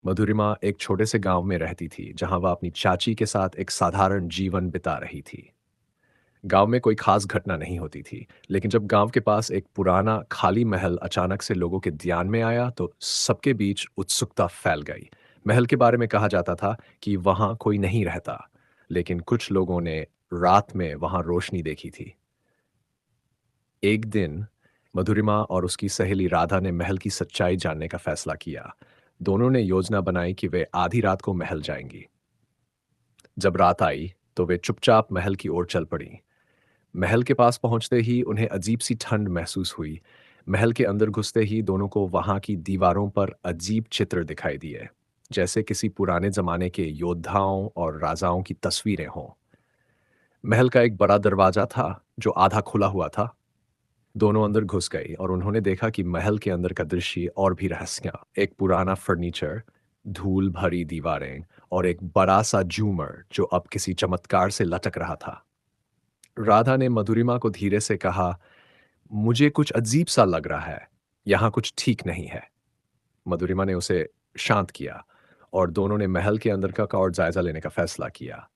मधुरिमा एक छोटे से गांव में रहती थी जहां वह अपनी चाची के साथ एक साधारण जीवन बिता रही थी। गांव में कोई खास घटना नहीं होती थी, लेकिन जब गांव के पास एक पुराना खाली महल अचानक से लोगों के ध्यान में आया तो सबके बीच उत्सुकता फैल गई। महल के बारे में कहा जाता था कि वहां कोई नहीं रहता, लेकिन कुछ लोगों ने रात में वहां रोशनी देखी थी। एक दिन मधुरिमा और उसकी सहेली राधा ने महल की सच्चाई जानने का फैसला किया। दोनों ने योजना बनाई कि वे आधी रात को महल जाएंगी। जब रात आई तो वे चुपचाप महल की ओर चल पड़ी। महल के पास पहुंचते ही उन्हें अजीब सी ठंड महसूस हुई। महल के अंदर घुसते ही दोनों को वहां की दीवारों पर अजीब चित्र दिखाई दिए, जैसे किसी पुराने जमाने के योद्धाओं और राजाओं की तस्वीरें हों। महल का एक बड़ा दरवाजा था जो आधा खुला हुआ था। दोनों अंदर घुस गई और उन्होंने देखा कि महल के अंदर का दृश्य और भी रहस्य। एक पुराना फर्नीचर, धूल भरी दीवारें और एक बड़ा सा झूमर जो अब किसी चमत्कार से लटक रहा था। राधा ने मधुरिमा को धीरे से कहा, मुझे कुछ अजीब सा लग रहा है, यहाँ कुछ ठीक नहीं है। मधुरिमा ने उसे शांत किया और दोनों ने महल के अंदर का और जायजा लेने का फैसला किया।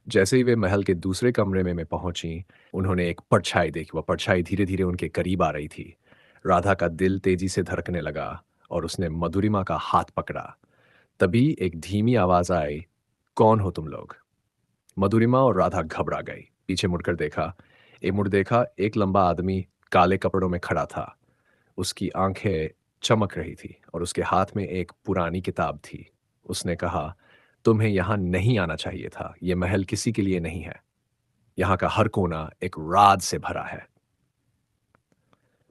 जैसे ही वे महल के दूसरे कमरे में पहुंची, उन्होंने एक परछाई देखी। वह परछाई धीरे-धीरे उनके करीब आ रही थी। राधा का दिल तेजी से धड़कने लगा और उसने मधुरिमा का हाथ पकड़ा। तभी एक धीमी आवाज आई, "कौन हो तुम लोग?" मधुरिमा और राधा घबरा गई। पीछे मुड़कर देखा। एक लंबा आदमी काले कपड़ों में खड़ा था। उसकी आंखें चमक रही थी और उसके हाथ में एक पुरानी किताब थी। उसने कहा, तुम्हें यहाँ नहीं आना चाहिए था। यह महल किसी के लिए नहीं है। यहाँ का हर कोना एक राज से भरा है।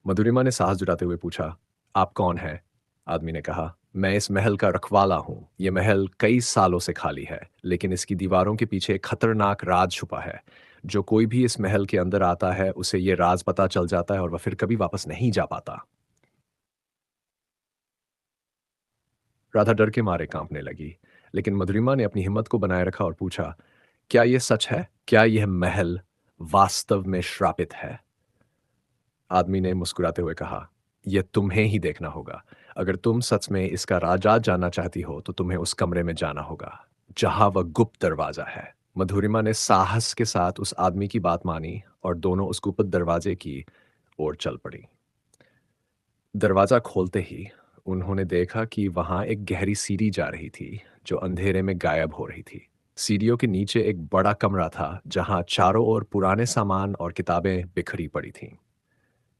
मधुरिमा ने साहस जुटाते हुए पूछा, आप कौन हैं? आदमी ने कहा, मैं इस महल का रखवाला हूँ। यह महल कई सालों से खाली है, लेकिन इसकी दीवारों के पीछे एक खतरनाक राज छुपा है। जो कोई भी इस महल के अंदर आता है, उसे यह राज पता चल जाता है और वह फिर कभी वापस नहीं जा पाता। राधा डर के मारे कांपने लगी, लेकिन मधुरिमा ने अपनी हिम्मत को बनाए रखा और पूछा, क्या यह सच है? क्या यह महल वास्तव में श्रापित है? आदमी ने मुस्कुराते हुए कहा, यह तुम्हें ही देखना होगा। अगर तुम सच में इसका राज जानना चाहती हो, तो तुम्हें उस कमरे में जाना होगा, जहां वह गुप्त दरवाजा है। मधुरिमा ने साहस के साथ उस आदमी की बात मानी और दोनों उस गुप्त दरवाजे की ओर चल पड़ी। दरवाजा खोलते ही उन्होंने देखा कि वहां एक गहरी सीढ़ी जा रही थी, जो अंधेरे में गायब हो रही थी। सीढ़ियों के नीचे एक बड़ा कमरा था, जहां चारों ओर पुराने सामान और किताबें बिखरी पड़ी थीं।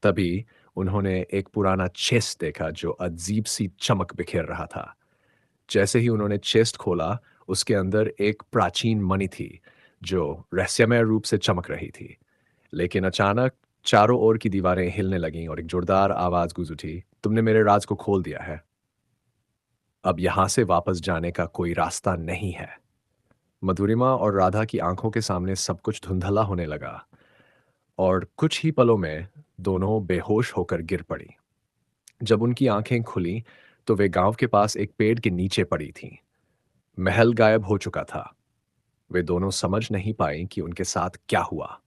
तभी उन्होंने एक पुराना चेस्ट देखा जो अजीब सी चमक बिखेर रहा था। जैसे ही उन्होंने चेस्ट खोला, उसके अंदर एक प्राचीन मणि थी जो रहस्यमय रूप से चमक रही थी। लेकिन अचानक चारों ओर की दीवारें हिलने लगीं और एक जोरदार आवाज गूंज उठी, तुमने मेरे राज को खोल दिया है। अब यहां से वापस जाने का कोई रास्ता नहीं है। मधुरिमा और राधा की आंखों के सामने सब कुछ धुंधला होने लगा और कुछ ही पलों में दोनों बेहोश होकर गिर पड़ी। जब उनकी आंखें खुलीं, तो वे गांव के पास एक पेड़ के नीचे पड़ी थीं। महल गायब हो चुका था। वे दोनों समझ नहीं पाईं कि उनके साथ क्या हुआ।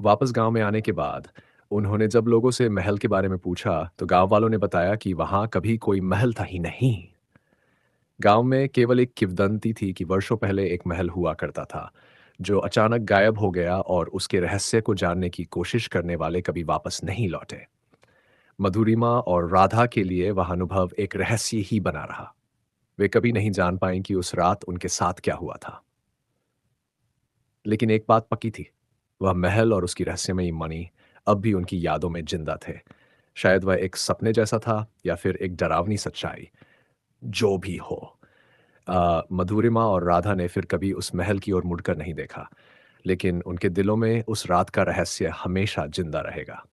वापस गांव में आने के बाद उन्होंने जब लोगों से महल के बारे में पूछा, तो गांव वालों ने बताया कि वहां कभी कोई महल था ही नहीं। गांव में केवल एक किंवदंती थी कि वर्षों पहले एक महल हुआ करता था, जो अचानक गायब हो गया और उसके रहस्य को जानने की कोशिश करने वाले कभी वापस नहीं लौटे। मधुरिमा और राधा के लिए वह अनुभव एक रहस्य ही बना रहा। वे कभी नहीं जान पाए कि उस रात उनके साथ क्या हुआ था। लेकिन एक बात पक्की थी, वह महल और उसकी रहस्यमयी मणि अब भी उनकी यादों में जिंदा थे। शायद वह एक सपने जैसा था या फिर एक डरावनी सच्चाई। जो भी हो, मधुरिमा और राधा ने फिर कभी उस महल की ओर मुड़कर नहीं देखा, लेकिन उनके दिलों में उस रात का रहस्य हमेशा जिंदा रहेगा।